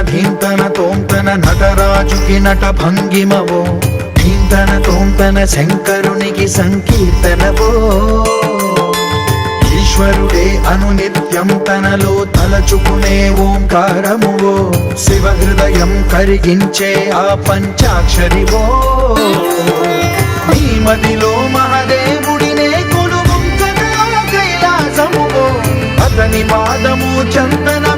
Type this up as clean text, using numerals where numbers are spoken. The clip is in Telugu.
ధీంతన తోంతన నటరాజుకి నట భంగిమవో, ధీంతన తోంతన శంకరునికి సంకీర్తనవో. ఈశ్వరుడే అనునిత్యం తనలో తలచుకునే ఓంకారమువో, శివ హృదయం కరిగించే ఆ పంచాక్షరివో. నీ మదిలో మహాదేవుడినే కొలువుంకగా కైలాసమువో, అతని పాదము చందన